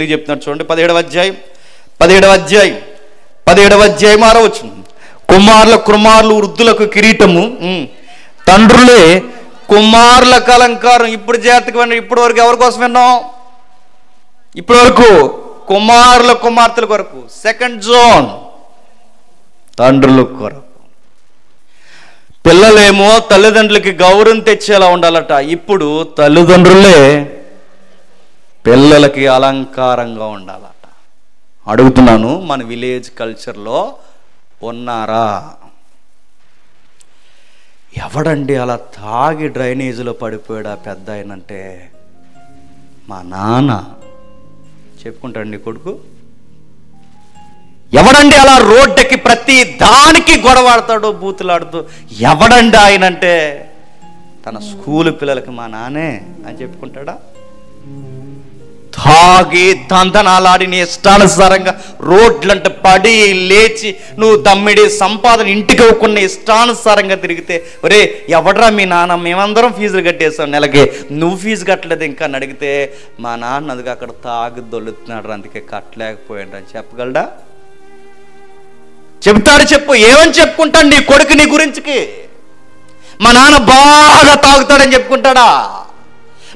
చెప్తున్నాడు చూడండి. 17వ అధ్యాయం 6వ వచనం. కుమారులు వృద్ధులకు కిరీటము, తండ్రులే కుమారులకు అలంకారం. ఇప్పుడు జాగ్రత్తగా వినండి. ఇప్పటి వరకు ఎవరి కోసం విన్నాం? ఇప్పటి వరకు కుమార్తెల కొరకు. సెకండ్ జోన్ తండ్రుల కొరకు. పిల్లలేమో తల్లిదండ్రులకి గౌరవం తెచ్చేలా ఉండాలట. ఇప్పుడు తల్లిదండ్రులే పిల్లలకి అలంకారంగా ఉండాలట. అడుగుతున్నాను, మన విలేజ్ కల్చర్లో ఉన్నారా? ఎవడండి అలా తాగి డ్రైనేజీలో పడిపోయాడా పెద్ద ఆయనంటే? మా నాన్న చెప్పుకుంటాడండి కొడుకు. ఎవడండి అలా రోడ్డుకి ప్రతి దానికి గొడవాడతాడో బూతులాడుతూ? ఎవడండి ఆయనంటే తన స్కూలు పిల్లలకి మా నాన్నే అని చెప్పుకుంటాడా? తాగి దందనాలాడి నీ ఇష్టానుసారంగా రోడ్లంటే పడి లేచి నువ్వు దమ్మిడి సంపాదన ఇంటికి ఇవ్వకుండా ఇష్టానుసారంగా తిరిగితే, ఒరే ఎవడరా మీ నాన్న? మేమందరం ఫీజులు కట్టేస్తాం నెలకి, నువ్వు ఫీజు కట్టలేదు ఇంకా అని అడిగితే, మా నాన్న అదిగా అక్కడ తాగి దొల్లుతున్నాడు అందుకే కట్టలేకపోయాడు అని చెప్పగలడా? చెప్తాడు. చెప్పు, ఏమని చెప్పుకుంటాడు నీ కొడుకు నీ గురించికి? మా నాన్న బాగా తాగుతాడని చెప్పుకుంటాడా?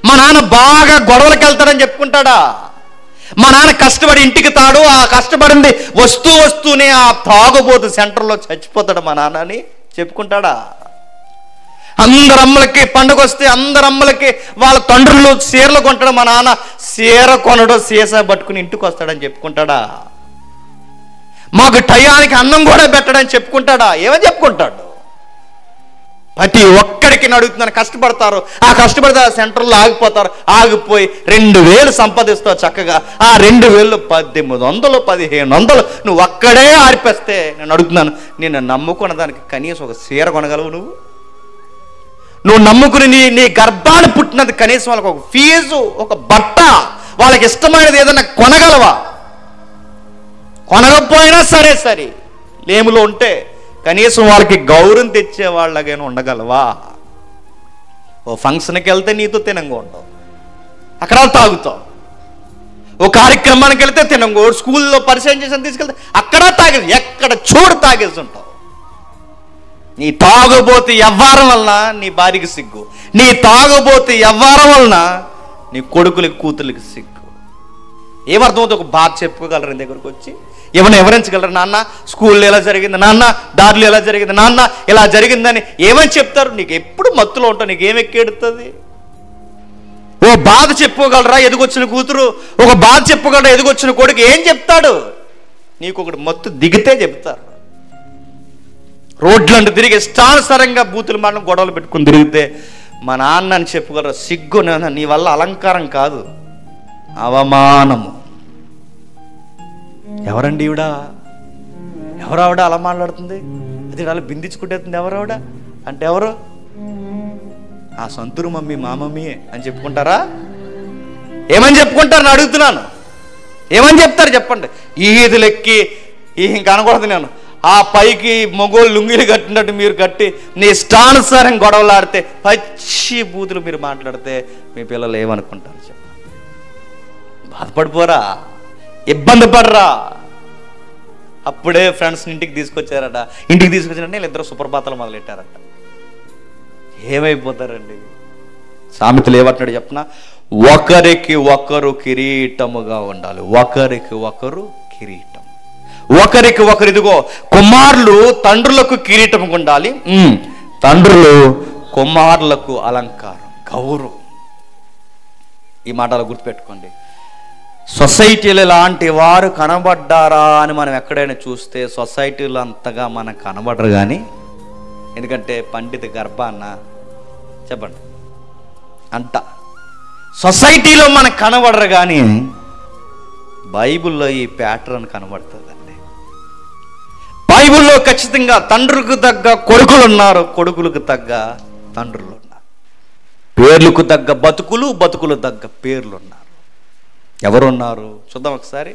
మా నాన్న బాగా గొడవలకు వెళ్తాడని చెప్పుకుంటాడా? మా నాన్న కష్టపడి ఇంటికి తాడు, ఆ కష్టపడింది వస్తూనే ఆ తాగుబోతు సెంటర్లో చచ్చిపోతాడు మా నాన్న అని చెప్పుకుంటాడా? అందరమ్మలకి పండుగ వస్తే అందరమ్మలకి వాళ్ళ తండ్రులు చీరలు కొంటాడు, మా నాన్న చీర కొనడు సీసా పట్టుకుని ఇంటికి వస్తాడని చెప్పుకుంటాడా? మాకు టయానికి అన్నం కూడా పెట్టడని చెప్పుకుంటాడా? ఏమని చెప్పుకుంటాడు? ప్రతి ఒక్కడికి అడుగుతున్నాను, కష్టపడతారు. ఆ కష్టపడితే ఆ సెంటర్లో ఆగిపోతారు. ఆగిపోయి 2000 సంపాదిస్తావు చక్కగా. ఆ 2000 1800 1500 నువ్వు ఒక్కడే ఆర్పేస్తే నేను అడుగుతున్నాను, నేను నమ్ముకున్న దానికి కనీసం ఒక చీర కొనగలవు? నువ్వు నమ్ముకుని నీ గర్భాన్ని పుట్టినది కనీసం వాళ్ళకి ఒక ఫీజు, ఒక బట్ట, వాళ్ళకి ఇష్టమైనది ఏదైనా కొనగలవా? కొనకపోయినా సరే లేములో ఉంటే కనీసం వాళ్ళకి గౌరవం తెచ్చే వాళ్ళగానే ఉండగలవా? ఓ ఫంక్షన్కి వెళ్తే నీతో తినంగా ఉండవు, అక్కడ తాగుతావు. ఓ కార్యక్రమానికి వెళ్తే తినంగో, స్కూల్లో పరిచయం చేసి తీసుకెళ్తే అక్కడ తాగేసి, ఎక్కడ చూడు తాగేసి ఉంటావు. నీ తాగుబోతు వ్యవహారం వలన నీ భార్యకి సిగ్గు, నీ తాగుబోతు వ్యవహారం వలన నీ కొడుకులకి కూతుర్లకి సిగ్గు. ఏమర్థమవుతుంది? ఒక బాధ చెప్పుకోగలరు నీ దగ్గరకు వచ్చి? ఏమైనా వివరించగలరు? నాన్న స్కూల్లో ఎలా జరిగింది, నాన్న దారిలో ఎలా జరిగింది, నాన్న ఇలా జరిగిందని ఏమని చెప్తారు? నీకు ఎప్పుడు మత్తులో ఉంటావు, నీకు ఏమెక్కేడుతుంది? ఓ బాధ చెప్పుకోగలరా ఎదుగొచ్చిన కూతురు? ఒక బాధ చెప్పుకోగలరా ఎదుగొచ్చిన కొడుకు? ఏం చెప్తాడు? నీకు ఒకటి మత్తు దిగితే చెప్తారు. రోడ్లంటూ తిరిగి ఇష్టానుసారంగా బూతులు మాటలు గొడవలు పెట్టుకుని తిరిగితే మా నాన్న అని చెప్పుకోగలరా? సిగ్గు. నీ వల్ల అలంకారం కాదు, అవమానము. ఎవరండి ఈవిడ? ఎవరావిడ అలా మాట్లాడుతుంది? అది అలా బిందించుకుంటేస్తుంది. ఎవరావిడ అంటే ఎవరు? ఆ సొంతూరు మమ్మీ, మా మమ్మీయే అని చెప్పుకుంటారా? ఏమని చెప్పుకుంటారు అని అడుగుతున్నాను. ఏమని చెప్తారు చెప్పండి? ఈదులెక్కి ఇంకా అనకూడదు నేను, ఆ పైకి మొగోళ్ళు లుంగిలు కట్టినట్టు మీరు కట్టి నీ ఇష్టానుసారం గొడవలాడితే, పచ్చి బూతులు మీరు మాట్లాడితే మీ పిల్లలు ఏమనుకుంటారు చెప్పండి? బాధపడిపోరా? ఇబ్బంది పడరా? అప్పుడే ఫ్రెండ్స్ ఇంటికి తీసుకొచ్చారట. ఇంటికి తీసుకొచ్చారంటే వీళ్ళిద్దరు సుప్రభాతాలు మొదలెట్టారట. ఏమైపోతారండి? సామెతలు ఏమంటున్నాడు చెప్పనా? ఒకరికి ఒకరు కిరీటముగా ఉండాలి. ఒకరికి ఒకరు కిరీటం, ఒకరికి ఒకరు. ఇదిగో కుమారులు తండ్రులకు కిరీటముగా ఉండాలి, తండ్రులు కుమారులకు అలంకారం, గౌరవం. ఈ మాటలు గుర్తుపెట్టుకోండి. సొసైటీలో ఇలాంటి వారు కనబడ్డారా అని మనం ఎక్కడైనా చూస్తే సొసైటీలో అంతగా మనకు కనబడరు. కానీ ఎందుకంటే పండిత గర్భాన్న చెప్పండి అంట సొసైటీలో మనకు కనబడరు, కానీ బైబిల్లో ఈ ప్యాటర్న్ కనబడుతుందండి. బైబిల్లో ఖచ్చితంగా తండ్రులకు తగ్గ కొడుకులు ఉన్నారు, కొడుకులకు తగ్గ తండ్రులు ఉన్నారు, పేర్లకు తగ్గ బతుకులు, బతుకులు తగ్గ పేర్లు ఉన్నారు. ఎవరున్నారు చూద్దాం ఒకసారి.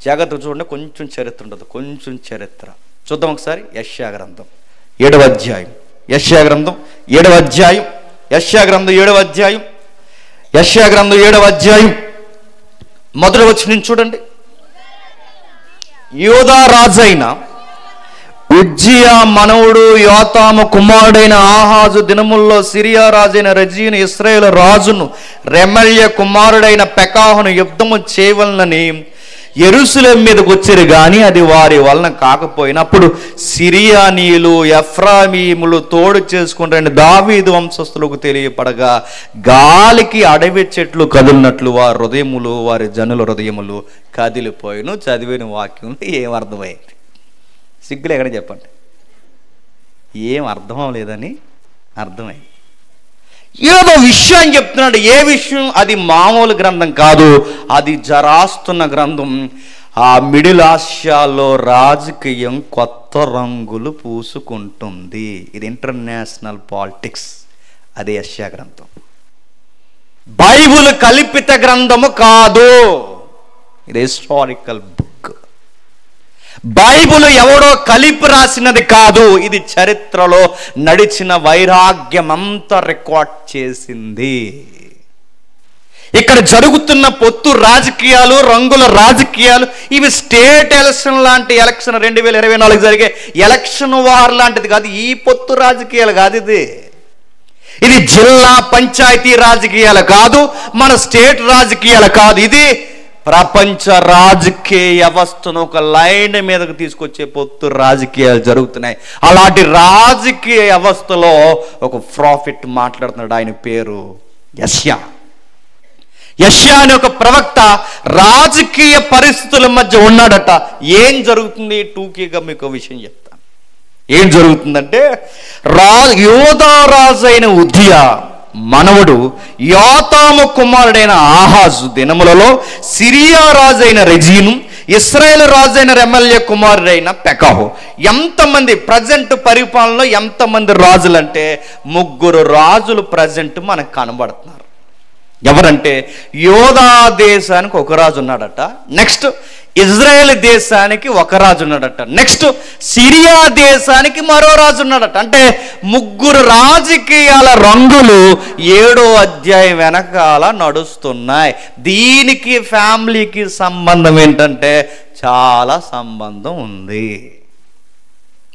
జాగ్రత్తగా చూడండి, కొంచెం చరిత్ర ఉంటుంది, కొంచెం చరిత్ర చూద్దాం ఒకసారి. యెషయా గ్రంథం 7వ అధ్యాయం, యెషయా గ్రంథం 7వ అధ్యాయం, యెషయా గ్రంథం 7వ అధ్యాయం, యెషయా గ్రంథం 7వ అధ్యాయం మొదటి వచనం చూడండి. యూదా రాజైన ఉజ్జియా మనవుడు యోతాము కుమారుడైన ఆహాజు దినముల్లో సిరియా రాజైన రెజీను ఇశ్రాయేలు రాజును రెమల్య కుమారుడైన పెకాహును యుద్ధము చేయవలనని యెరూషలేము మీదకు వచ్చారు, కానీ అది వారి వలన కాకపోయినప్పుడు సిరియానీయులు ఎఫ్రామీములు తోడు చేసుకుంటారని దావీదు వంశస్థులకు తెలియపడగా గాలికి అడవి చెట్లు కదిలినట్లు వారి హృదయములు వారి జనుల హృదయములు కదిలిపోయిను. చదివిన వాక్యం ఏం అర్థమైంది? సిగ్గులు ఎక్కడ చెప్పండి. ఏం అర్థం లేదని అర్థమైంది. ఏదో విషయం చెప్తున్నాడు. ఏ విషయం? అది మామూలు గ్రంథం కాదు, అది జరాస్తున్న గ్రంథం. ఆ మిడిల్ ఆసియాలో రాజకీయం కొత్త రంగులు పూసుకుంటుంది. ఇది ఇంటర్నేషనల్ పాలిటిక్స్. అదే యెషయా గ్రంథం. బైబిల్ కల్పిత గ్రంథము కాదు, ఇది హిస్టారికల్ బుక్. బైబిల్ ఎవడో కలిపి రాసినది కాదు, ఇది చరిత్రలో నడిచిన వైరాగ్యమంతా రికార్డ్ చేసింది. ఇక్కడ జరుగుతున్న పొత్తు రాజకీయాలు, రంగుల రాజకీయాలు, ఇవి స్టేట్ ఎలక్షన్ లాంటి ఎలక్షన్ 2024 జరిగే ఎలక్షన్ వార్ లాంటిది కాదు. ఈ పొత్తు రాజకీయాలు కాదు. ఇది జిల్లా పంచాయతీ రాజకీయాలు కాదు, మన స్టేట్ రాజకీయాలు కాదు. ఇది ప్రపంచ రాజకీయ వ్యవస్థను ఒక లైన్ మీదకు తీసుకొచ్చే పొత్తు రాజకీయాలు జరుగుతున్నాయి. అలాంటి రాజకీయ వ్యవస్థలో ఒక ప్రాఫిట్ మాట్లాడుతున్నాడు. ఆయన పేరు యెషయా. యెషయా అనే ఒక ప్రవక్త రాజకీయ పరిస్థితుల మధ్య ఉన్నాడట. ఏం జరుగుతుంది? టూకీగా మీకు విషయం చెప్తాను. ఏం జరుగుతుందంటే, యూదా రాజైన ఉజ్జియా మనవడు యోతాము కుమారుడైన ఆహాజు దినములలో సిరియా రాజైన రెజీను ఇశ్రాయేలు రాజైన రెమల్య కుమారుడైన పెకాహు. ఎంతమంది ప్రజెంట్ పరిపాలనలో ఎంతమంది రాజులంటే 3 రాజులు ప్రజెంట్ మనకు కనబడుతున్నారు. ఎవరంటే, యూదా దేశానికి ఒక రాజు ఉన్నాడట, నెక్స్ట్ ఇజ్రాయేల్ దేశానికి ఒక రాజు ఉన్నాడట, నెక్స్ట్ సిరియా దేశానికి మరో రాజు ఉన్నాడట. అంటే 3 రాజకీయాల రంగులు 7వ అధ్యాయం వెనకాల నడుస్తున్నాయి. దీనికి ఫ్యామిలీకి సంబంధం ఏంటంటే చాలా సంబంధం ఉంది.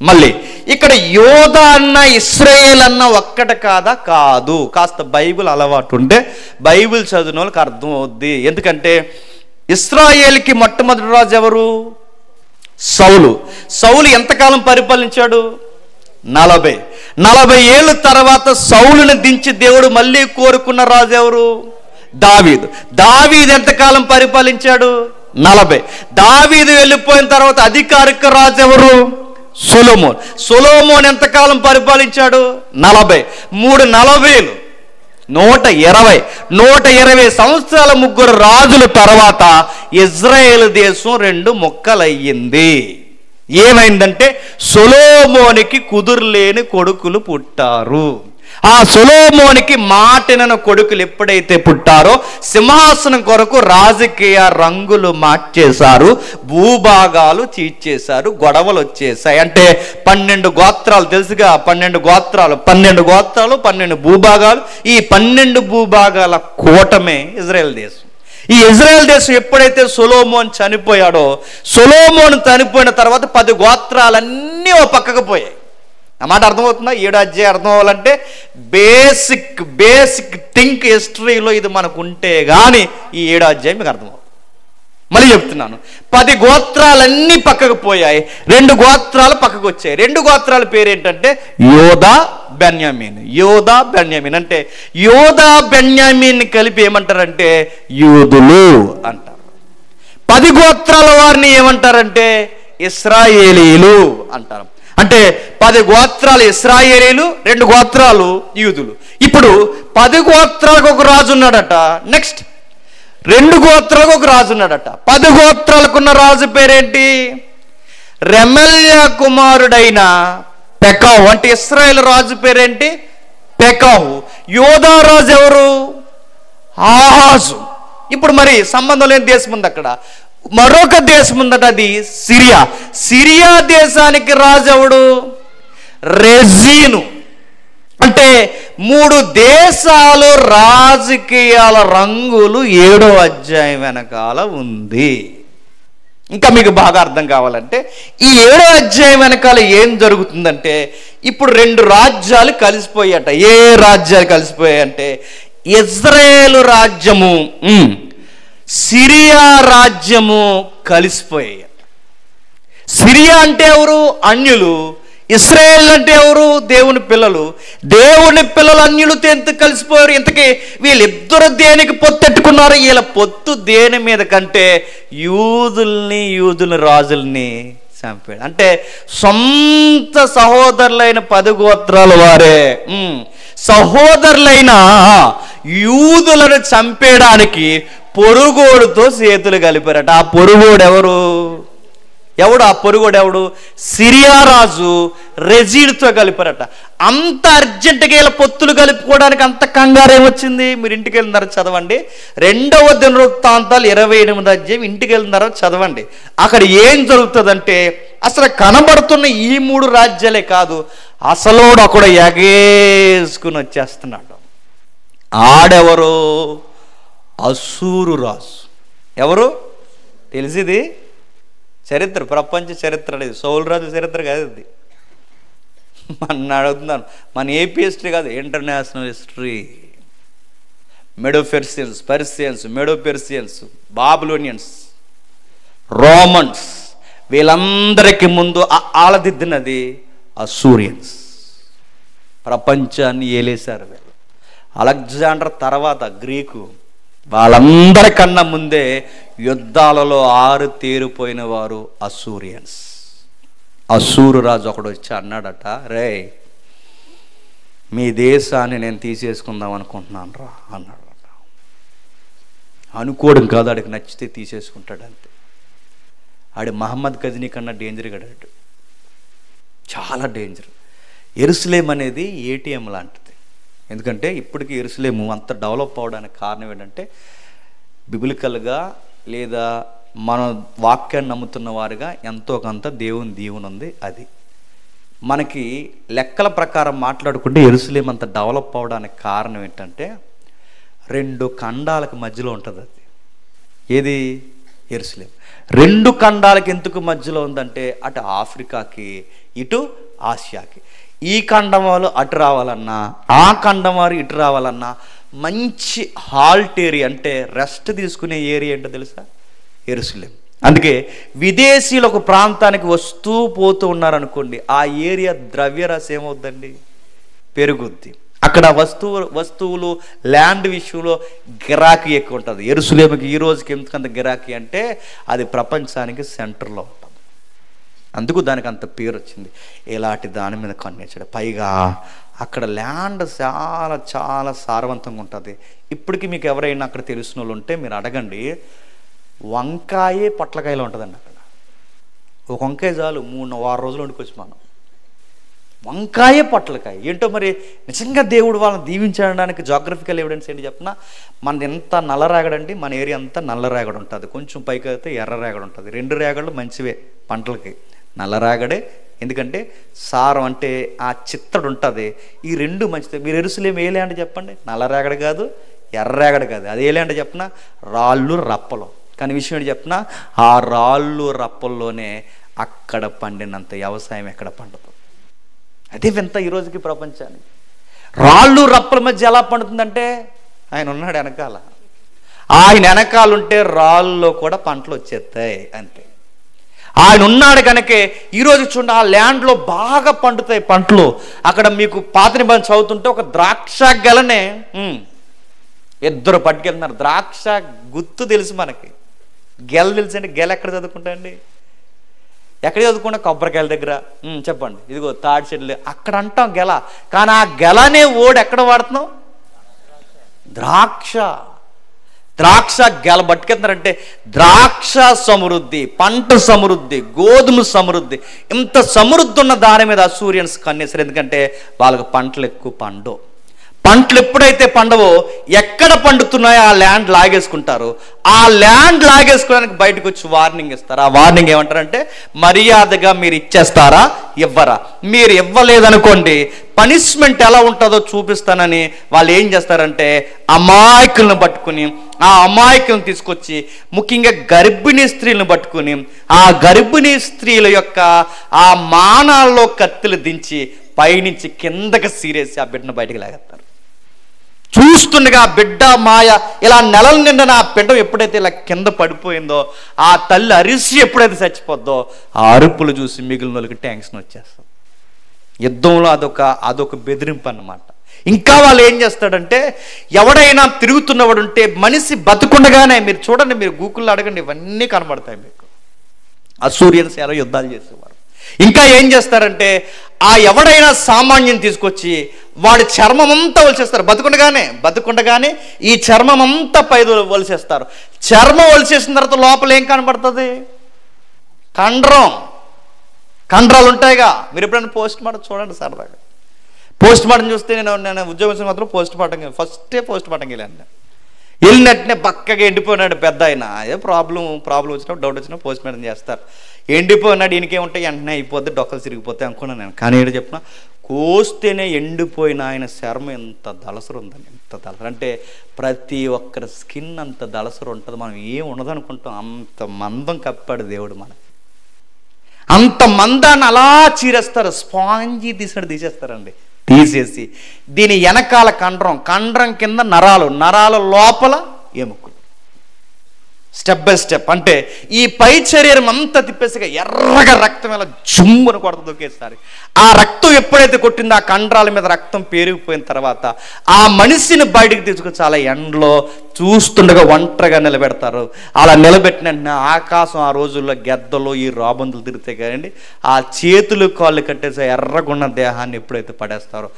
మళ్ళీ ఇక్కడ యోధా అన్న ఇశ్రాయేల్ అన్న ఒక్కట కాదా? కాదు. కాస్త బైబిల్ అలవాటు ఉంటే బైబిల్ చదివిన వాళ్ళకి అర్థం అవుద్ది. ఎందుకంటే ఇశ్రాయేల్కి మొట్టమొదటి రాజు ఎవరు? సౌలు. సౌలు ఎంతకాలం పరిపాలించాడు? 40 ఏళ్ళ తర్వాత సౌలుని దించి దేవుడు మళ్ళీ కోరుకున్న రాజు ఎవరు? దావీదు. దావీదు ఎంతకాలం పరిపాలించాడు? 40. దావీదు వెళ్ళిపోయిన తర్వాత అధికారిక రాజు ఎవరు? సొలొమోన్. సొలొమోన్ ఎంతకాలం పరిపాలించాడు? 40. 3 40 120 సంవత్సరాల 3 రాజుల తర్వాత ఇజ్రాయేల్ దేశం 2 ముక్కలయ్యింది. ఏమైందంటే, సొలొమోనికి కుదురులేని కొడుకులు పుట్టారు. ఆ సొలొమోనికి మాటిన కొడుకులు ఎప్పుడైతే పుట్టారో సింహాసనం కొరకు రాజకీయ రంగులు మార్చేశారు, భూభాగాలు చీల్చేశారు, గొడవలు వచ్చేసాయి. అంటే 12 గోత్రాలు తెలుసుగా, 12 గోత్రాలు 12 భూభాగాలు. ఈ 12 భూభాగాల కూటమే ఇజ్రాయెల్ దేశం. ఈ ఇజ్రాయెల్ దేశం ఎప్పుడైతే సొలొమోన్ చనిపోయాడో, సొలొమోన్ చనిపోయిన తర్వాత 10 గోత్రాలన్నీ ఓ పక్కకు పోయాయి. ఆ మాట అర్థమవుతుందా? 7వ అధ్యాయం అర్థం అవ్వాలంటే బేసిక్ థింక్ హిస్టరీలో ఇది మనకు ఉంటే కానీ ఈ 7వ అధ్యాయం మీకు అర్థమవుతుంది. మళ్ళీ చెప్తున్నాను, 10 గోత్రాలన్నీ పక్కకు పోయాయి, 2 గోత్రాలు పక్కకు వచ్చాయి. 2 గోత్రాల పేరేంటంటే యోదా బెన్యామీన్. యోదా బెన్యామీన్ అంటే యోదా బెన్యామీన్ కలిపి ఏమంటారంటే యూదులు అంటారు. 10 గోత్రాల వారిని ఏమంటారంటే ఇశ్రాయేలీలు అంటారు. అంటే 10 గోత్రాలు ఇశ్రాయేలీలు, 2 గోత్రాలు యూదులు. ఇప్పుడు 10 గోత్రాలకు ఒక రాజు ఉన్నాడట, నెక్స్ట్ 2 గోత్రాలకు ఒక రాజు ఉన్నాడట. 10 గోత్రాలకున్న రాజు పేరేంటి? రెమల్య కుమారుడైన పెకాహు. అంటే ఇశ్రాయేల్ రాజు పేరేంటి? పెకాహు. యోధా రాజు ఎవరు? ఆహాజు. ఇప్పుడు మరి సంబంధం లేని దేశం ఉంది అక్కడ, మరొక దేశం ఉందట, అది సిరియా. సిరియా దేశానికి రాజు ఎవడు? రెజీను. అంటే 3 దేశాలు రాజకీయాల రంగులు 7వ అధ్యాయం వెనకాల ఉంది. ఇంకా మీకు బాగా అర్థం కావాలంటే ఈ 7వ అధ్యాయం వెనకాల ఏం జరుగుతుందంటే ఇప్పుడు 2 రాజ్యాలు కలిసిపోయాట. ఏ రాజ్యాలు కలిసిపోయాయంటే ఇజ్రాయేలు రాజ్యము సిరియా రాజ్యము కలిసిపోయాయి. సిరియా అంటే ఎవరు? అన్యులు. ఇశ్రాయేల్ అంటే ఎవరు? దేవుని పిల్లలు. దేవుని పిల్లలు అన్యులు ఎందుకు కలిసిపోయారు? ఇంతకీ వీళ్ళిద్దరు దేనికి పొత్తెట్టుకున్నారు? వీళ్ళ పొత్తు దేని మీద కంటే యూదుల రాజుల్ని చంపాడు. అంటే సొంత సహోదరులైన 10 గోత్రాల వారే సహోదరులైన యూదులను చంపేయడానికి పొరుగోడుతో చేతులు కలిపారట. ఆ పొరుగోడు ఎవరు? ఆ పొరుగోడు ఎవడు? సిరియా రాజు రెజీన్తో కలిపారట. అంత అర్జెంటుగా ఇలా పొత్తులు కలుపుకోవడానికి అంత కంగారు ఏమొచ్చింది? మీరు ఇంటికి వెళ్ళినారో చదవండి. 2వ దినవృత్తాంతాలు 28వ అధ్యాయం ఇంటికి వెళ్ళినారో చదవండి. అక్కడ ఏం జరుగుతుందంటే అసలు కనబడుతున్న ఈ 3 రాజ్యాలే కాదు, అసలోడు అక్కడ ఎగేసుకుని వచ్చేస్తున్నాడు. ఆడెవరు? అసూరు రాజు. ఎవరు తెలిసిది? చరిత్ర, ప్రపంచ చరిత్ర అనేది. సౌలు రాజు చరిత్ర కాదు ఇది. మన అడుగుతున్నాను, మన ఏపీ హిస్టరీ కాదు, ఇంటర్నేషనల్ హిస్టరీ. పర్షియన్స్, మెడో-పెర్షియన్స్, బాబులోనియన్స్, రోమన్స్, వీళ్ళందరికీ ముందు ఆలదిద్దినది అసూరియన్స్. ప్రపంచాన్ని ఏలేశారు వీళ్ళు. అలెగ్జాండర్ తర్వాత గ్రీకు. వాళ్ళందరికన్నా ముందే యుద్ధాలలో ఆరుతేరిపోయిన వారు అసూరియన్స్. అసూరు రాజు ఒకడు వచ్చి అన్నాడట, రే మీ దేశాన్ని నేను తీసేసుకుందాం అనుకుంటున్నాను రా అన్నాడట. అనుకోవడం కాదు, ఆడికి నచ్చితే తీసేసుకుంటాడు అంతే. ఆడి మహమ్మద్ గజనీ కన్నా డేంజర్ గడాడు, చాలా డేంజర్. యెరూషలేం అనేది ఏటీఎం లాంటిది. ఎందుకంటే ఇప్పటికీ యెరూషలేము అంత డెవలప్ అవడానికి కారణం ఏంటంటే బిబిలికల్గా లేదా మన వాక్యాన్ని నమ్ముతున్న వారుగా ఎంతో కొంత దేవుని దీవెన ఉంది. అది మనకి లెక్కల ప్రకారం మాట్లాడుకుంటే యెరూషలేం అంత డెవలప్ అవడానికి కారణం ఏంటంటే 2 ఖండాలకు మధ్యలో ఉంటుంది. అది ఏది? యెరూషలేం. 2 ఖండాలకు ఎందుకు మధ్యలో ఉందంటే అటు ఆఫ్రికాకి ఇటు ఆసియాకి. ఈ ఖండం వాళ్ళు అటు రావాలన్నా ఆ ఖండం వారు ఇటు రావాలన్నా మంచి హాల్ట్ ఏరియా, అంటే రెస్ట్ తీసుకునే ఏరియా ఏంటో తెలుసా? యెరూషలేం. అందుకే విదేశీయులు ఒక ప్రాంతానికి వస్తూ పోతూ ఉన్నారనుకోండి, ఆ ఏరియా ద్రవ్యరాశి ఏమవుద్దండి? పెరుగుద్ది. అక్కడ వస్తువులు ల్యాండ్ విషయంలో గిరాకీ ఎక్కువ ఉంటుంది. యెరూషలేంకి ఈ రోజుకి ఎందుకంత గిరాకీ అంటే అది ప్రపంచానికి సెంటర్లో ఉంటుంది. అందుకు దానికి అంత పేరు వచ్చింది. ఇలాంటి దాని మీద కన్నేసాడు. పైగా అక్కడ ల్యాండ్ చాలా చాలా సారవంతంగా ఉంటుంది. ఇప్పటికీ మీకు ఎవరైనా అక్కడ తెలిసిన వాళ్ళు ఉంటే మీరు అడగండి, వంకాయే పొట్లకాయలో ఉంటుందండి. అక్కడ ఒక వంకాయ చాలు 3-4 రోజులు వండుకోవచ్చు మనం. వంకాయే పొట్లకాయ ఏంటో మరి. నిజంగా దేవుడు వాళ్ళని దీవించడానికి జాగ్రఫికల్ ఎవిడెన్స్ ఏంటి చెప్పిన, మనది ఎంత నల్లరేగడండి, మన ఏరియా అంతా నల్లరేగడి ఉంటుంది. కొంచెం పైకి అయితే ఎర్రరేగడి ఉంటుంది. 2 రేగళ్ళు మంచివే పంటలకి. నల్లరేగడే, ఎందుకంటే సారం అంటే ఆ చిత్తడు ఉంటుంది. ఈ 2 మంచిది. మీరు యెరూషలేం ఏ ల్యాండ్ చెప్పండి? నల్లరేగడి కాదు, ఎర్రరేగడి కాదు. అది ఏ ల్యాండ్ చెప్పిన? రాళ్ళు రప్పలు. కానీ విషయం ఏంటి చెప్పిన, ఆ రాళ్ళు రప్పల్లోనే అక్కడ పండినంత వ్యవసాయం ఎక్కడ పండుతుంది. అదే వింత ఈ రోజుకి ప్రపంచానికి. రాళ్ళు రప్పల మధ్య ఎలా పండుతుందంటే ఆయన ఉన్నాడు వెనకాల. ఆయన వెనకాలంటే రాళ్ళలో కూడా పంటలు వచ్చేస్తాయి అంతే. ఆయన ఉన్నాడు కనుకే ఈరోజు చూడండి ఆ ల్యాండ్లో బాగా పండుతాయి పంటలు. అక్కడ మీకు పాత నిబంధన చదువుతుంటే ఒక ద్రాక్ష గెలనే 2 పట్టుకెళ్తున్నారు. ద్రాక్ష గుత్తు తెలుసు మనకి, గెల తెలుసు అండి. గెల ఎక్కడ చదువుకుంటాయండి? ఎక్కడ చదువుకుంటా? కొబ్బరికాయల దగ్గర. చెప్పండి, ఇదిగో తాడి చెట్లు అక్కడ అంటాం గెల. కానీ ఆ గెలనే ఓడి ఎక్కడ వాడుతున్నాం? ద్రాక్ష గెల పట్టుకెళ్తున్నారంటే ద్రాక్ష సమృద్ధి, పంట సమృద్ధి, గోధుమ సమృద్ధి, ఇంత సమృద్ధి ఉన్న దాని మీద అసూరియన్స్ కన్నేసారు. ఎందుకంటే వాళ్ళకి పంటలు ఎక్కువ పండు. పంటలు ఎప్పుడైతే పండవో ఎక్కడ పండుతున్నాయో ఆ ల్యాండ్ లాగేసుకుంటారు. ఆ ల్యాండ్ లాగేసుకోవడానికి బయటకు వచ్చి వార్నింగ్ ఇస్తారు. ఆ వార్నింగ్ ఏమంటారంటే, మర్యాదగా మీరు ఇచ్చేస్తారా ఇవ్వరా, మీరు ఇవ్వలేదనుకోండి పనిష్మెంట్ ఎలా ఉంటుందో చూపిస్తానని వాళ్ళు ఏం చేస్తారంటే అమాయకులను పట్టుకుని, ఆ అమాయకులను తీసుకొచ్చి ముఖ్యంగా గర్భిణీ స్త్రీలను పట్టుకుని ఆ గర్భిణీ స్త్రీల యొక్క ఆ మానాల్లో కత్తులు దించి పైనుంచి కిందకి సీరేసి ఆ బిడ్డను బయటకు లాగేస్తారు. చూస్తుండగా ఆ బిడ్డ మాయ ఇలా నెలల నిండా ఆ బిడ్డ ఎప్పుడైతే ఇలా కింద పడిపోయిందో ఆ తల్లి అరిసి ఎప్పుడైతే చచ్చిపోద్దో ఆ అరుపులు చూసి మిగిలిన వాళ్ళకి టెన్షన్ వచ్చేస్తుంది. యుద్ధంలో అదొక బెదిరింపు అన్నమాట. ఇంకా వాళ్ళు ఏం చేస్తాడంటే, ఎవడైనా తిరుగుతున్నవాడు ఉంటే మనిషి బతుకుండగానే, మీరు చూడండి, మీరు గూగుల్లో అడగండి, ఇవన్నీ కనబడతాయి మీకు. అసూరియన్స్ ఎలా యుద్ధాలు చేసేవారు. ఇంకా ఏం చేస్తారంటే, ఆ ఎవడైనా సామాన్యం తీసుకొచ్చి వాడి చర్మం అంతా ఒలిచేస్తారు. బతుకుండగానే ఈ చర్మం అంతా పైదు ఒలిచేస్తారు. చర్మం ఒలిచేసిన తర్వాత లోపల ఏం కనబడుతుంది? కండరాలు ఉంటాయిగా. మీరు ఎప్పుడైనా పోస్ట్ మార్టం చూడండి సరదాగా. పోస్ట్ మార్టం చూస్తే నేను ఉద్యోగం మాత్రం పోస్ట్ మార్టంకి వెళ్ళాను. వెళ్ళినట్టునే పక్కగా ఎండిపోయినాడు పెద్ద ఆయన. అదే ప్రాబ్లం వచ్చినప్పుడు డౌట్ వచ్చినా పోస్ట్ మార్టం చేస్తారు. ఎండిపోయినాడు, ఈయనకేముంటాయి, వెంటనే అయిపోద్ది, డొక్కలు తిరిగిపోతాయి అనుకున్నాను నేను. కానీ ఏడు చెప్పిన కోస్తేనే ఎండిపోయిన ఆయన చర్మం ఎంత దళసరు ఉందని, ఎంత దళసరు అంటే ప్రతి ఒక్కరి స్కిన్ అంత దళసరు ఉంటుంది. మనం ఏం ఉండదు అనుకుంటాం, అంత మందం కప్పాడు దేవుడు మనకి. అంత మందాన్ని అలా చీరేస్తారు, స్పాంజీ తీసేస్తారండి. తీసేసి దీని వెనకాల కండరం కింద నరాల లోపల ఎముకలు, స్టెప్ బై స్టెప్. అంటే ఈ పై శరీరం అంతా తిప్పేసిగా ఎర్రగా రక్తం ఇలా జుమ్మును కొడుతుంది ఒకేసారి. ఆ రక్తం ఎప్పుడైతే కొట్టిందో ఆ కండరాల మీద రక్తం పేరుకుపోయిన తర్వాత ఆ మనిషిని బయటికి తీసుకొచ్చి చాలా ఎండలో చూస్తుండగా ఒంటరిగా నిలబెడతారు. అలా నిలబెట్టిన ఆకాశం ఆ రోజుల్లో గెద్దలు ఈ రాబందులు తిరుగుతాయి కదండి, ఆ చేతులు కాళ్ళు కట్టేసి ఎర్రగున్న దేహాన్ని ఎప్పుడైతే పడేస్తారో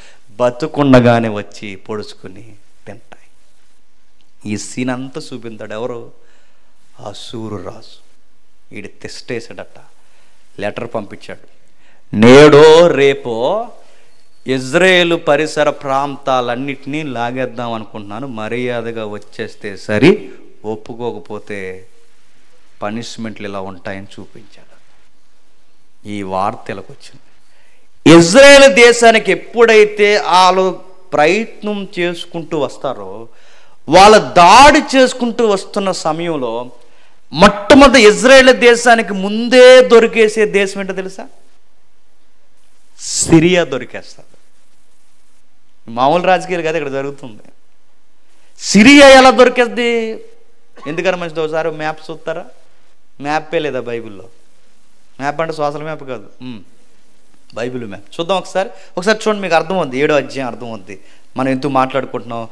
బతుకుండగానే వచ్చి పొడుచుకుని తింటాయి. ఈ సీన్ అంతా చూపించాడు ఎవరు? అసూరు రాజు. వీడి తెస్టేసాడట, లెటర్ పంపించాడు. నేడో రేపో ఇజ్రాయేలు పరిసర ప్రాంతాలన్నిటినీ లాగేద్దాం అనుకుంటున్నాను, మర్యాదగా వచ్చేస్తే సరి, ఒప్పుకోకపోతే పనిష్మెంట్లు ఇలా ఉంటాయని చూపించాడు. ఈ వార్త ఇలాగ వచ్చింది. ఇజ్రాయేల్ దేశానికి ఎప్పుడైతే వాళ్ళు ప్రయత్నం చేసుకుంటూ వస్తారో, వాళ్ళ దాడి చేసుకుంటూ వస్తున్న సమయంలో మొట్టమొదటి ఇజ్రాయేల్ దేశానికి ముందే దొరికేసే దేశం ఏంటో తెలుసా? సిరియా దొరికేస్తారు. మామూలు రాజకీయాలు కదా ఇక్కడ జరుగుతుంది. సిరియా ఎలా దొరికేద్ది? ఎందుకని మంచిది, ఒకసారి మ్యాప్ చూస్తారా? మ్యాపే లేదా బైబిల్లో? మ్యాప్ అంటే సోషల్ మ్యాప్ కాదు, బైబిల్ మ్యాప్. చూద్దాం ఒకసారి చూడండి, మీకు అర్థమవుద్ది. 7వ అధ్యాయం అర్థమవుద్ది. మనం ఎందుకు మాట్లాడుకుంటున్నాం.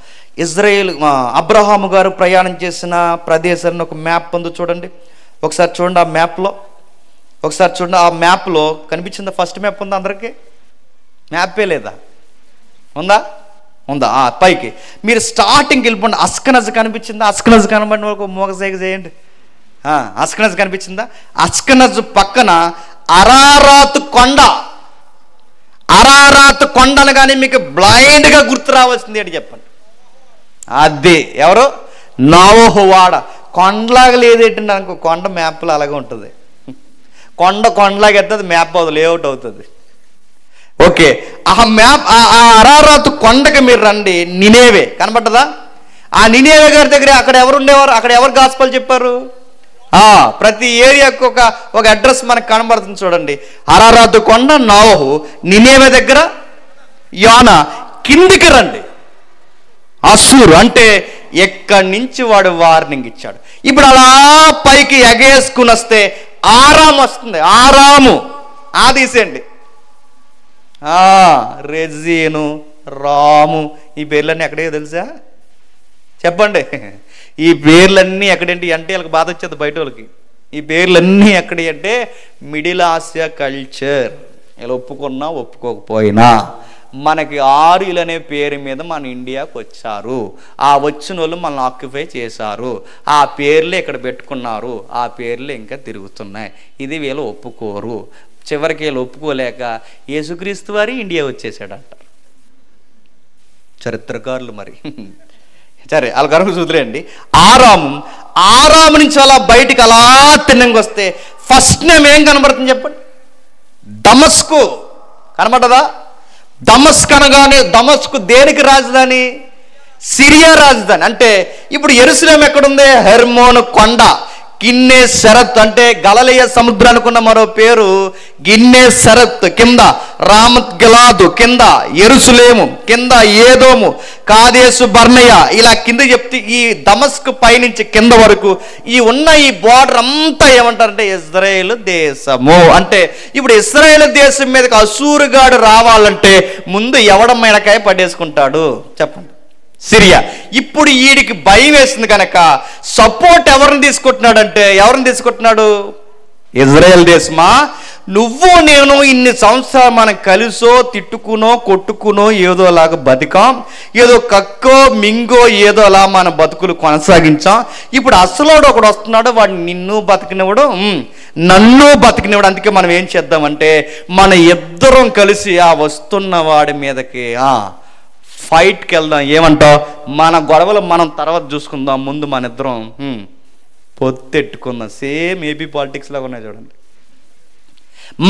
ఇజ్రాయేల్ అబ్రహాము గారు ప్రయాణం చేసిన ప్రదేశాన్ని ఒక మ్యాప్ ఉంది చూడండి. ఒకసారి చూడండి ఆ మ్యాప్లో, ఆ మ్యాప్లో కనిపించిందా? ఫస్ట్ మ్యాప్ ఉందా అందరికీ? మ్యాపే లేదా? ఉందా? పైకి మీరు స్టార్టింగ్కి వెళ్ళిపోండి. అస్కనజ్ కనిపించిందా? అస్కనజ్ కనబడిన ఒక మోగసేగ చేయండి. అస్కనజ్ కనిపించిందా? అస్కనజ్ పక్కన అరారాతు కొండ అనగానే మీకు బ్లైండ్గా గుర్తు రావాల్సింది ఏంటి చెప్పండి? అదే ఎవరు? నోవహు వాడ. కొండలాగా లేదేంటండి అనుకో, కొండ మ్యాప్లో అలాగే ఉంటుంది. కొండలాగా ఎత్తది, మ్యాప్ అది లేఅవుట్ అవుతుంది. ఓకే, ఆ మ్యాప్ ఆ అరారాతు కొండకి మీరు రండి. నినేవే కనబడ్డదా? ఆ నినేవే గారి దగ్గర అక్కడ ఎవరు ఉండేవారు? అక్కడ ఎవరు గాస్పల్ చెప్పారు? ప్రతి ఏరియాకు ఒక అడ్రస్ మనకు కనబడుతుంది చూడండి. అరారాతు కొండ, నోవహు, నినేవే దగ్గర యోనా. కిందికి రండి. అసూరు అంటే ఎక్కడి నుంచి వాడు వార్నింగ్ ఇచ్చాడు. ఇప్పుడు అలా పైకి ఎగేసుకుని వస్తే ఆరాము వస్తుంది. ఆరాము తీసేయండి. రెజీను, రాము, ఈ పేర్లన్నీ ఎక్కడే తెలుసా? చెప్పండి. ఈ పేర్లన్నీ ఎక్కడేంటి అంటే వీళ్ళకి బాధ వచ్చేది బయట వాళ్ళకి. ఈ పేర్లన్నీ ఎక్కడి అంటే మిడిల్ ఆసియా కల్చర్. ఇలా ఒప్పుకున్నా ఒప్పుకోకపోయినా మనకి ఆర్యులు అనే పేరు మీద మన ఇండియాకి వచ్చారు. ఆ వచ్చిన వాళ్ళు మనల్ని ఆక్యుపై చేశారు. ఆ పేర్లే ఇక్కడ పెట్టుకున్నారు. ఆ పేర్లే ఇంకా తిరుగుతున్నాయి. ఇది వీళ్ళు ఒప్పుకోరు. చివరికి వీళ్ళు ఒప్పుకోలేక యేసుక్రీస్తు వారి ఇండియా వచ్చేసాడు అంటారు. చరిత్రకారులు మరి. సరే వాళ్ళ కనుక చూదులేండి. ఆరాము నుంచి అలా బయటికి అలా తిన్నంగా వస్తే ఫస్ట్ నేమ్ ఏం కనబడుతుంది చెప్పండి? దమస్కు కనబడదా? దమస్క్ అనగానే దమస్కు దేనికి రాజధాని? సిరియా రాజధాని. అంటే ఇప్పుడు యెరూషలేం ఎక్కడుంది? హెర్మోను కొండ, గిన్నెసెరత్ అంటే గలిలయ సముద్రానికి ఉన్న మరో పేరు గిన్నెసెరత్, కింద రామత్ గిలాదు, కింద యెరూషలేము, కింద ఏదోము, కాదేసు బర్నయ, ఇలా కింద చెప్తే ఈ దమస్క్ పైనుంచి కింద వరకు ఈ ఉన్న ఈ బోర్డర్ అంతా ఏమంటారంటే ఇజ్రాయేల్ దేశము. అంటే ఇప్పుడు ఇజ్రాయేల్ దేశం మీదకి అసూరుగాడు రావాలంటే ముందు ఎవడ మెడకాయ పడేసుకుంటాడు చెప్పండి? సిరియా. ఇప్పుడు వీడికి భయం వేసింది కనుక సపోర్ట్ ఎవరిని తీసుకుంటున్నాడంటే ఎవరిని తీసుకుంటున్నాడు? ఇజ్రాయెల్ దేశమా, నువ్వు నేను ఇన్ని సంవత్సరాలు మనం కలిసో తిట్టుకునో కొట్టుకునో ఏదోలాగా బతికాం, ఏదో కక్కో మింగో ఏదోలా మన బతుకులు కొనసాగించాం. ఇప్పుడు అసలోడు ఒకడు వస్తున్నాడు, వాడు నిన్ను బతికినవాడు నన్ను బతికినవాడు. అందుకే మనం ఏం చేద్దామంటే మన ఇద్దరం కలిసి ఆ వస్తున్న వాడి మీదకి ఫైట్కి వెళ్దాం. ఏమంటావు? మన గొడవలు మనం తర్వాత చూసుకుందాం, ముందు మన ఇద్దరం పొత్తెట్టుకుందాం. సేమ్ ఏపీ పాలిటిక్స్ లాగా ఉన్నాయి చూడండి.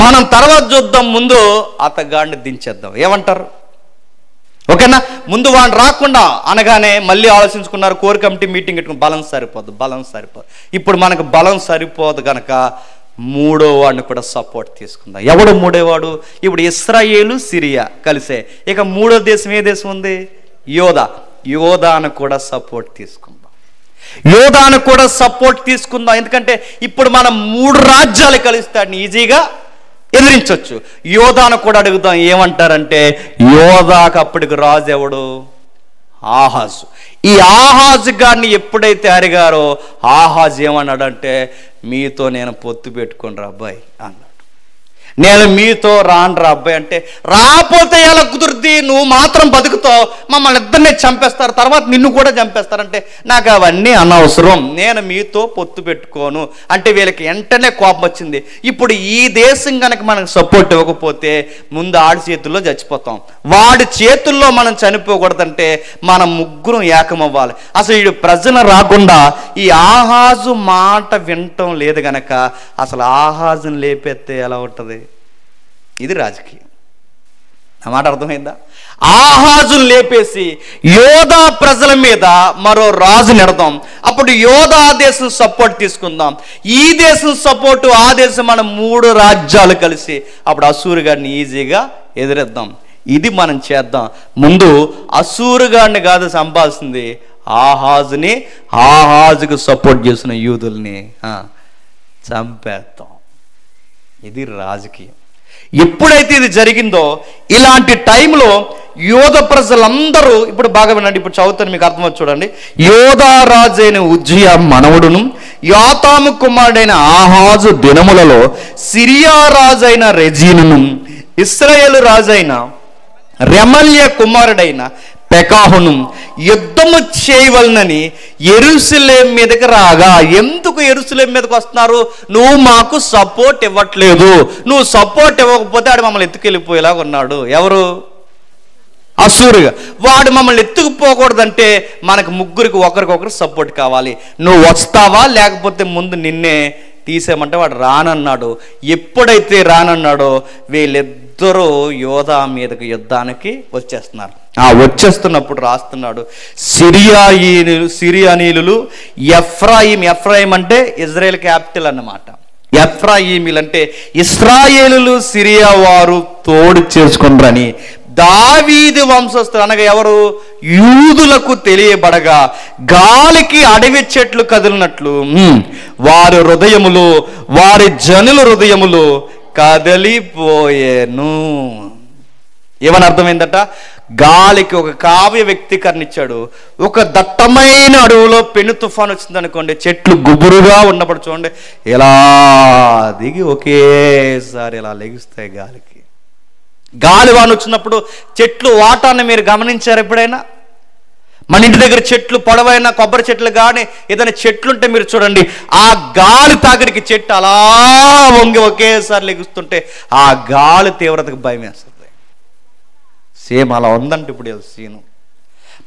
మనం తర్వాత చూద్దాం, ముందు అతగాడిని దించేద్దాం. ఏమంటారు? ఓకేనా? ముందు వాడిని రాకుండా అనగానే మళ్ళీ ఆలోచించుకున్నారు, కోర్ కమిటీ మీటింగ్ పెట్టుకుని బలం సరిపోదు. ఇప్పుడు మనకు బలం సరిపోదు కనుక మూడో వాడిని కూడా సపోర్ట్ తీసుకుందాం. ఎవడు మూడోవాడు? ఇప్పుడు ఇశ్రాయేలు సిరియా కలిసే. ఇక మూడో దేశం ఏ దేశం ఉంది? యోధాను కూడా సపోర్ట్ తీసుకుందాం. ఎందుకంటే ఇప్పుడు మనం 3 రాజ్యాలు కలిస్తాడు ఈజీగా ఎదిరించవచ్చు. యోధాను కూడా అడుగుదాం. ఏమంటారంటే యోధాకు అప్పటికి రాజు ఎవడు? ఆహాజు. ఈ ఆహాజు గారిని ఎప్పుడైతే అడిగారో ఆహాజు ఏమన్నాడంటే మీతో నేను పొత్తు పెట్టుకొని రా అబ్బాయి అన్నాడు. నేను మీతో రాను రా అబ్బాయి అంటే రాపోతే ఎలా కుదురుద్ది? నువ్వు మాత్రం బతుకుతావు, మమ్మల్ని ఇద్దరినే చంపేస్తారు, తర్వాత నిన్ను కూడా చంపేస్తారంటే నాకు అవన్నీ అనవసరం, నేను మీతో పొత్తు పెట్టుకోను అంటే వీళ్ళకి వెంటనే కోపం వచ్చింది. ఇప్పుడు ఈ దేశం కనుక మనకు సపోర్ట్ ఇవ్వకపోతే ముందు ఆడి చేతుల్లో చచ్చిపోతాం, వాడి చేతుల్లో మనం చనిపోకూడదంటే మనం ముగ్గురం ఏకమవ్వాలి. అసలు ఈ ప్రజలు రాకుండా ఈ ఆహాజు మాట వినటం లేదు గనక అసలు ఆహాజుని లేపెత్తే ఎలా ఉంటుంది? ఇది రాజకీయం. ఆ మాట అర్థమైందా? ఆహాజును లేపేసి యోధా ప్రజల మీద మరో రాజు నెడదాం. అప్పుడు యోధా దేశం సపోర్ట్ తీసుకుందాం, ఈ దేశం సపోర్టు ఆ దేశం, మన 3 రాజ్యాలు కలిసి అప్పుడు అసూరు గారిని ఈజీగా ఎదురేద్దాం. ఇది మనం చేద్దాం. ముందు అసూరు గారిని కాదు సంపాల్సింది, ఆహాజుకు సపోర్ట్ చేసిన యూదుల్ని చంపేద్దాం. ఇది రాజకీయం. ఎప్పుడైతే ఇది జరిగిందో ఇలాంటి టైంలో యోధ ప్రజలందరూ, ఇప్పుడు బాగా వినండి, ఇప్పుడు చదువుతాను మీకు అర్థమవుతుంది చూడండి. యోధా రాజైన ఉజ్జియా మనవడును యోతాము కుమారుడైన ఆహాజు దినములలో సిరియా రాజైన రెజీనును ఇశ్రాయేలు రాజైన రెమల్య కుమారుడైన పెకాహును యుద్ధము చేయవలనని యెరూషలేము మీదకి రాగా. ఎందుకు యెరూషలేము మీదకి వస్తున్నారు? నువ్వు మాకు సపోర్ట్ ఇవ్వట్లేదు, నువ్వు సపోర్ట్ ఇవ్వకపోతే ఆడు మమ్మల్ని ఎత్తుకెళ్ళిపోయేలాగా ఉన్నాడు. ఎవరు? అసూరుగా. వాడు మమ్మల్ని ఎత్తుకుపోకూడదంటే మనకు ముగ్గురికి ఒకరికొకరు సపోర్ట్ కావాలి. నువ్వు వస్తావా లేకపోతే ముందు నిన్నే తీసేయమంటే వాడు రానన్నాడు. ఎప్పుడైతే రానన్నాడో వీళ్ళిద్దరూ యోధా మీదకి యుద్ధానికి వచ్చేస్తున్నారు. వచ్చేస్తున్నప్పుడు రాస్తున్నాడు, సిరియానీలు ఎఫ్రాయిం అంటే ఇజ్రాయెల్ క్యాపిటల్ అన్నమాట. ఎఫ్రాయిమీలు అంటే ఇశ్రాయేలులు సిరియా వారు తోడు చేసుకుంటారని దావీదు వంశస్థులు అనగా ఎవరు? యూదులకు తెలియబడగా గాలికి అడవి చెట్లు కదిలినట్లు వారి హృదయములు, వారి జనుల హృదయములు కదలిపోయేను. ఏమని అర్థమైందట? గాలికి ఒక కావ్య వ్యక్తీకరణ ఇచ్చాడు. ఒక దట్టమైన అడవులో పెను తుఫాన్ వచ్చింది అనుకోండి, చెట్లు గుబురుగా ఉన్నప్పుడు చూడండి ఇలా దిగి ఒకేసారి ఇలా లెగుస్తాయి గాలికి. గాలివాన వచ్చినప్పుడు చెట్లు వాటాన్ని మీరు గమనించారు ఎప్పుడైనా? మన ఇంటి దగ్గర చెట్లు, పొడవైన కొబ్బరి చెట్లు కానీ ఏదైనా చెట్లు ఉంటే మీరు చూడండి, ఆ గాలి తాకిడికి చెట్టు అలా వంగి ఒకేసారి లెగుస్తుంటే ఆ గాలి తీవ్రతకు భయం వేస్తుంది. సేమ్ అలా ఉందంటే ఇప్పుడు సీను.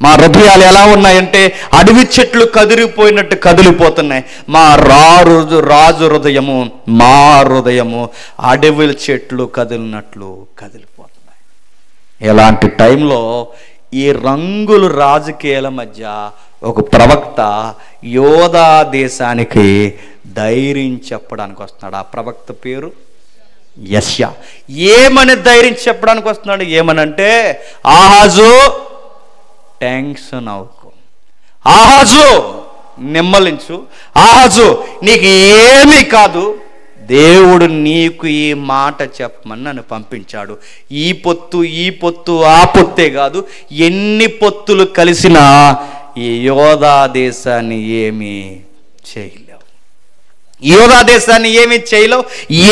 మా హృదయాలు ఎలా ఉన్నాయంటే అడవి చెట్లు కదిలిపోయినట్టు కదిలిపోతున్నాయి. మా రాజు హృదయము, మా హృదయము అడవి చెట్లు కదిలినట్లు కదిలిపోతున్నాయి. ఇలాంటి టైంలో ఈ రంగుల రాజకీయాల మధ్య ఒక ప్రవక్త యోధా దేశానికి ధైర్యం చెప్పడానికి వస్తున్నాడు. ఆ ప్రవక్త పేరు యెషయా. ఏమని ధైర్యం చెప్పడానికి వస్తున్నాడు? ఏమనంటే, ఆహాజు టెన్షన్ అవ్వకు, ఆహాజు నిమ్మలించు, ఆహాజు నీకు ఏమీ కాదు, దేవుడు నీకు ఈ మాట చెప్పమని నన్ను పంపించాడు. ఈ పొత్తు ఆ పొత్తే కాదు, ఎన్ని పొత్తులు కలిసినా ఈ యోధా దేశాన్ని ఏమీ చేయలేవు, యోధా దేశాన్ని ఏమీ చేయలేవు,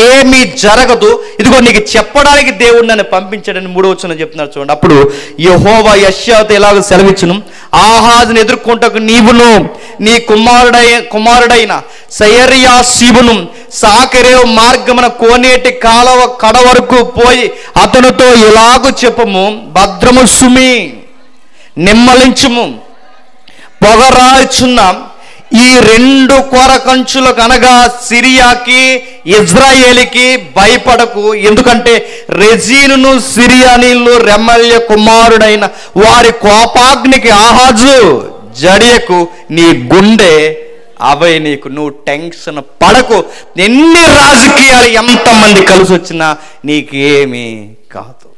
ఏమీ జరగదు. ఇదిగో నీకు చెప్పడానికి దేవుడు నన్ను పంపించాడని 3వ వచనం చెప్తున్నారు చూడండి. అప్పుడు యెహోవా యెషయాతో ఎలాగో సెలవిచ్చును, ఆహాజును ఎదుర్కొంటకు నీవును నీ కుమారుడైన షయర్యాషీబును సాకెరేవు మార్గమున కోనేటి కాలవ కడ వరకు పోయి అతనితో ఇలాగూ చెప్పము, భద్రము సుమి, నిమ్మలించుము, పొగరాచున్నాం. ఈ 2 కొరకంచులకు అనగా సిరియాకి ఇజ్రాయేలుకి భయపడకు, ఎందుకంటే రెజీనును సిరియానీలు రెమల్య కుమారుడైన వారి కోపాగ్నికి ఆహాజు జడియకు, నీ గుండె అవై నీకు, నువ్వు టెన్షన్ పడకు, ఎన్ని రాజకీయాలు ఎంతమంది కలిసి వచ్చినా నీకేమీ కాదు,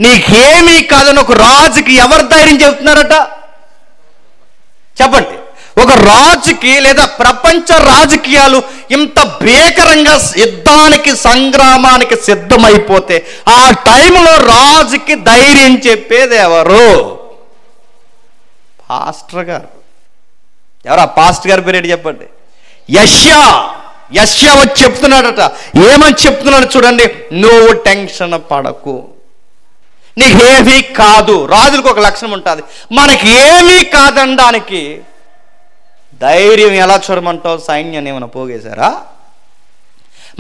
నీకేమీ కాదని ఒక రాజుకి ఎవరు ధైర్యం చెబుతున్నారట చెప్పండి? ఒక రాజుకి లేదా ప్రపంచ రాజకీయాలు ఇంత భీకరంగా యుద్ధానికి సంగ్రామానికి సిద్ధమైపోతే ఆ టైంలో రాజుకి ధైర్యం చెప్పేది ఎవరు? పాస్టర్ గారు. ఎవరు ఆ పాస్టర్ గారి పేరు చెప్పండి? యెషయా వచ్చి చెప్తున్నాడట. ఏమని చెప్తున్నాడు చూడండి, నువ్వు టెన్షన్ పడకు, నీకేమీ కాదు. రాజులకు ఒక లక్షణం ఉంటుంది, మనకి ఏమీ కాదనడానికి ధైర్యం ఎలా చూడమంటావు? సైన్యాన్ని ఏమైనా పోగేశారా?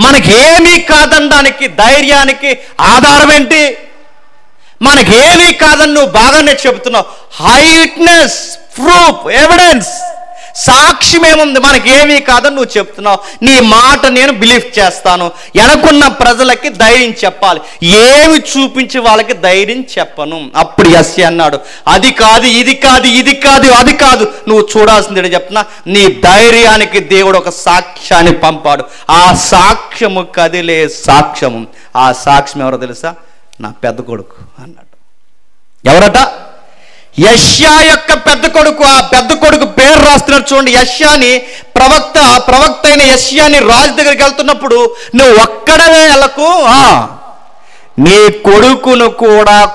మనకేమీ కాదనడానికి ధైర్యానికి ఆధారం ఏంటి? మనకేమీ కాదని నువ్వు బాగానే చెబుతున్నావు. హైట్నెస్, ప్రూఫ్, ఎవిడెన్స్, సాక్ష్యం ఏముంది? మనకేమీ కాదని నువ్వు చెప్తున్నావు. నీ మాట నేను బిలీవ్ చేస్తాను. వెనకున్న ప్రజలకి ధైర్యం చెప్పాలి, ఏమి చూపించి వాళ్ళకి ధైర్యం చెప్పను. అప్పుడు యెషయా అన్నాడు, అది కాదు, ఇది కాదు, ఇది కాదు, అది కాదు, నువ్వు చూడాల్సింది చెప్తున్నా, నీ ధైర్యానికి దేవుడు ఒక సాక్ష్యాన్ని పంపాడు. ఆ సాక్ష్యము కదిలే సాక్ష్యము. ఆ సాక్ష్యం ఎవరో తెలుసా? నా పెద్ద కొడుకు అన్నాడు. ఎవరట? యెషయా యొక్క పెద్ద కొడుకు. ఆ పెద్ద కొడుకు పేరు రాస్తున్నారు చూడండి. యెషయాని ప్రవక్త అయిన యెషయాని రాజు దగ్గరికి వెళ్తున్నప్పుడు, నువ్వు ఒక్కడవే వెళ్ళకు, నీ కొడుకును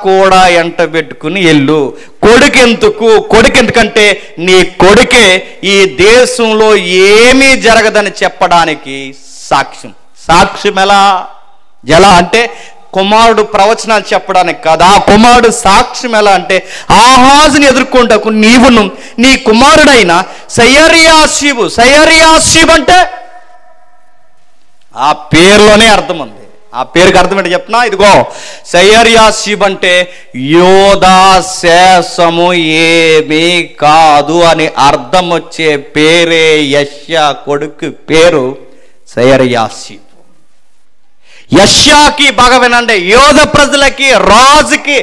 కూడా ఎంట పెట్టుకుని వెళ్ళు. కొడుకు ఎందుకంటే నీ కొడుకే ఈ దేశంలో ఏమీ జరగదని చెప్పడానికి సాక్ష్యం ఎలా అంటే కుమారుడు ప్రవచనాలు చెప్పడానికి కాదు. ఆ కుమారుడు సాక్ష్యం ఎలా అంటే, ఆహాజుని ఎదుర్కొంటకు నీవును నీ కుమారుడైన షయర్యాషీబు అంటే ఆ పేరులోనే అర్థం ఉంది. ఆ పేరుకి అర్థం ఏంటి చెప్పనా? ఇదిగో షయర్యాషీబు అంటే యోధా శేషము ఏమీ కాదు అని అర్థం వచ్చే పేరే యెషయా కొడుకు పేరు షయర్యాషీబు. యెషయాకి బాగా వినండి, యోధ ప్రజలకి, రాజుకి,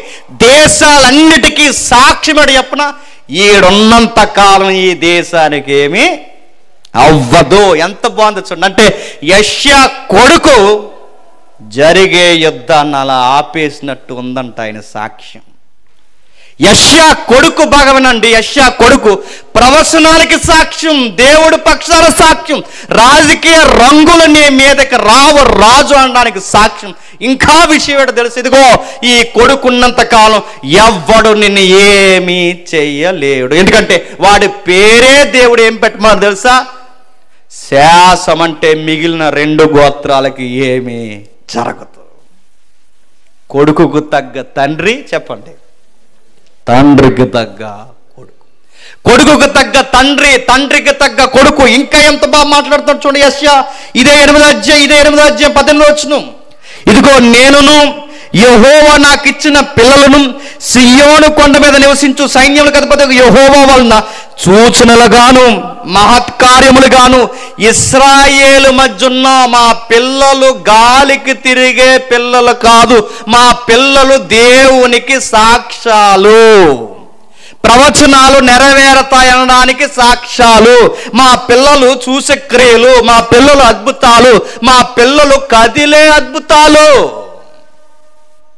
దేశాలన్నిటికీ సాక్ష్యం అని చెప్పిన, ఈడున్నంత కాలం ఈ దేశానికి ఏమి అవ్వదు. ఎంత బాగుంది చూడండి. అంటే యెషయా కొడుకు జరిగే యుద్ధాన్ని అలా ఆపేసినట్టు ఉందంట ఆయన సాక్ష్యం. యెషయా కొడుకు బాగా వినండి, యెషయా కొడుకు ప్రవచనాలకి సాక్ష్యం, దేవుడి పక్షాల సాక్ష్యం, రాజకీయ రంగులు నీ మీదకి రాజు అనడానికి సాక్ష్యం. ఇంకా విషయం ఏంటో తెలుసు, ఇదిగో ఈ కొడుకున్నంత కాలం ఎవ్వడు నిన్ను ఏమీ చెయ్యలేడు. ఎందుకంటే వాడి పేరే దేవుడు ఏం పెట్టమని తెలుసా? శాసం. అంటే మిగిలిన 2 గోత్రాలకి ఏమీ జరగదు. కొడుకుకు తగ్గ తండ్రి, చెప్పండి, తండ్రికి తగ్గ కొడుకు, కొడుకుకు తగ్గ తండ్రి, తండ్రికి తగ్గ కొడుకు. ఇంకా ఎంత బాగా మాట్లాడుతాడు చూడండి యెషయా. ఇదే 8వ అధ్యాయం 18వ వచనం. ఇదిగో నేనును యెహోవా నాకు ఇచ్చిన పిల్లలను సియోను కొండ మీద నివసించు సైన్యములకు అధిపతి యెహోవా వలన సూచనలుగాను మహత్కార్యములుగాను ఇశ్రాయేలు మధ్యున్న మా పిల్లలు గాలికి తిరిగే పిల్లలు కాదు, మా పిల్లలు దేవునికి సాక్ష్యాలు, ప్రవచనాలు నెరవేరతాయనడానికి సాక్ష్యాలు, మా పిల్లలు చూసే క్రియలు, మా పిల్లలు అద్భుతాలు, మా పిల్లలు కదిలే అద్భుతాలు.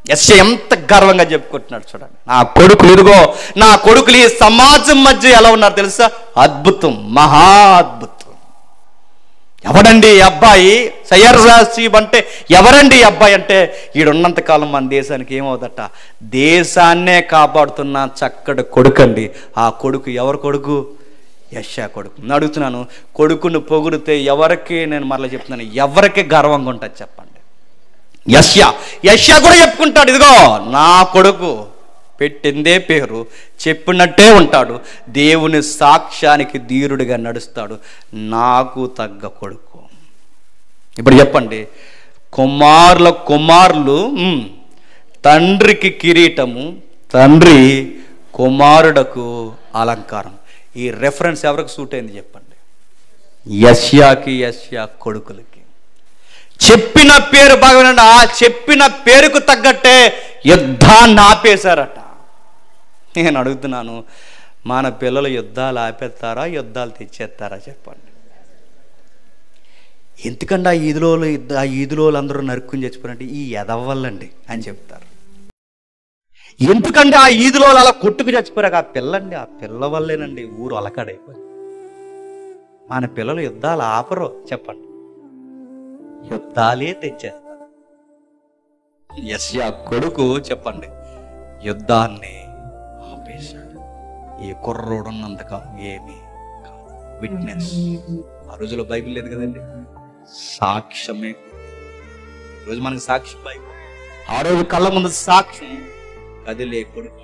యెషయా ఎంత గర్వంగా చెప్పుకుంటున్నాడు చూడండి. నా కొడుకులు, ఇదిగో నా కొడుకులు ఈ సమాజం మధ్య ఎలా ఉన్నారు తెలుసా? అద్భుతం, మహా అద్భుతం. ఎవడండి ఈ అబ్బాయి? సయ్యర్జాసీబ్ అంటే ఎవరండి ఈ అబ్బాయి అంటే, ఈడున్నంత కాలం మన దేశానికి ఏమవుదట, దేశాన్నే కాపాడుతున్న చక్కటి కొడుకండి. ఆ కొడుకు ఎవరు కొడుకు? యెషయా కొడుకు. నేను అడుగుతున్నాను, కొడుకును పొగిడితే ఎవరికి, నేను మరలా చెప్తున్నాను, ఎవరికి గర్వంగా ఉంటుంది చెప్పండి? యెషయా కూడా చెప్పుకుంటాడు, ఇదిగో నా కొడుకు, పెట్టిందే పేరు, చెప్పినట్టే ఉంటాడు, దేవుని సాక్ష్యానికి ధీరుడిగా నడుస్తాడు, నాకు తగ్గ కొడుకు. ఇప్పుడు చెప్పండి, కుమారులు తండ్రికి కిరీటము, తండ్రి కుమారుడకు అలంకారం. ఈ రెఫరెన్స్ ఎవరికి సూట్ అయింది చెప్పండి? యెషయాకి, యెషయా కొడుకులకి. చెప్పిన పేరు బాగా, ఆ చెప్పిన పేరుకు తగ్గట్టే యుద్ధాన్ని ఆపేశారట. నేను అడుగుతున్నాను, మన పిల్లలు యుద్ధాలు ఆపేస్తారా, యుద్ధాలు తెచ్చేస్తారా చెప్పండి? ఎందుకంటే ఆ ఈదులో అందరూ నరుక్కుని చచ్చిపోయినట్టు ఈ ఎదవ్వల్లండి అని చెప్తారు. ఎందుకంటే ఆ ఈదులో అలా కొట్టుకు చచ్చిపోయారు? ఆ పిల్లండి, ఆ పిల్ల వల్లేనండి ఊరు అలకాడైపోయి. మన పిల్లలు యుద్ధాలు ఆపరు చెప్పండి, యుద్ధాలే తెచ్చేస్తారు. యెషయా కొడుకు చెప్పండి యుద్ధాన్ని ఆపేశాడు. ఈ కుర్రోడు ఉన్నంతకాలం ఏమీ కాదు. విట్నెస్. ఆ రోజులో బైబిల్ లేదు కదండి, సాక్ష్యమే. ఈరోజు మనకి సాక్ష్యం బైబిల్. ఆ రోజు కళ్ళ ముందు సాక్ష్యం కదిలే కొడుకు.